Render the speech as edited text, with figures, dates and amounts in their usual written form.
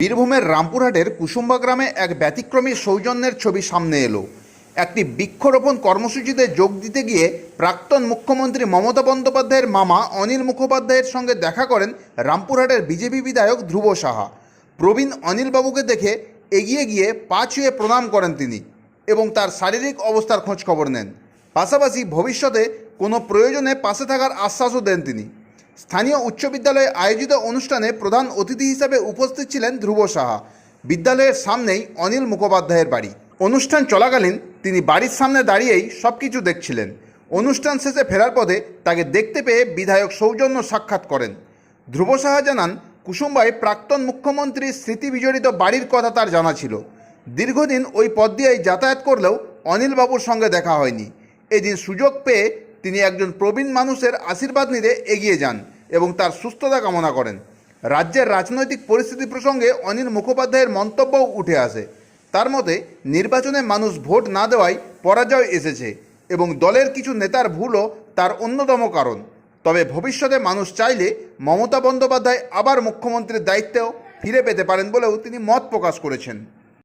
বীরভূমের রামপুরহাটের কুসুম্বা গ্রামে এক ব্যতিক্রমী সৌজন্যের ছবি সামনে এলো। একটি বৃক্ষরোপণ কর্মসূচিতে যোগ দিতে গিয়ে প্রাক্তন মুখ্যমন্ত্রী মমতা বন্দ্যোপাধ্যায়ের মামা অনিল মুখোপাধ্যায়ের সঙ্গে দেখা করেন রামপুরহাটের বিজেপি বিধায়ক ধ্রুব সাহা। প্রবীণ অনিলবাবুকে দেখে এগিয়ে গিয়ে পা ছুঁয়ে প্রণাম করেন তিনি এবং তার শারীরিক অবস্থার খোঁজ খবর নেন। পাশাপাশি ভবিষ্যতে কোনো প্রয়োজনে পাশে থাকার আশ্বাসও দেন তিনি। স্থানীয় উচ্চ বিদ্যালয়ে আয়োজিত অনুষ্ঠানে প্রধান অতিথি হিসেবে উপস্থিত ছিলেন ধ্রুব সাহা। বিদ্যালয়ের সামনেই অনিল মুখোপাধ্যায়ের বাড়ি। অনুষ্ঠান চলাকালীন তিনি বাড়ির সামনে দাঁড়িয়েই সব কিছু দেখছিলেন। অনুষ্ঠান শেষে ফেরার পথে তাকে দেখতে পেয়ে বিধায়ক সৌজন্য সাক্ষাৎ করেন। ধ্রুব সাহা জানান, কুসুম্বায় প্রাক্তন মুখ্যমন্ত্রীর স্মৃতি বিজড়িত বাড়ির কথা তার জানা ছিল। দীর্ঘদিন ওই পথ দিয়েই যাতায়াত করলেও অনিলবাবুর সঙ্গে দেখা হয়নি। এদিন সুযোগ পেয়ে তিনি একজন প্রবীণ মানুষের আশীর্বাদ নিতে এগিয়ে যান এবং তার সুস্থতা কামনা করেন। রাজ্যের রাজনৈতিক পরিস্থিতি প্রসঙ্গে অনিল মুখোপাধ্যায়ের মন্তব্যও উঠে আসে। তার মতে, নির্বাচনে মানুষ ভোট না দেওয়ায় পরাজয় এসেছে এবং দলের কিছু নেতার ভুলও তার অন্যতম কারণ। তবে ভবিষ্যতে মানুষ চাইলে মমতা বন্দ্যোপাধ্যায় আবার মুখ্যমন্ত্রীর দায়িত্বেও ফিরে পেতে পারেন বলেও তিনি মত প্রকাশ করেছেন।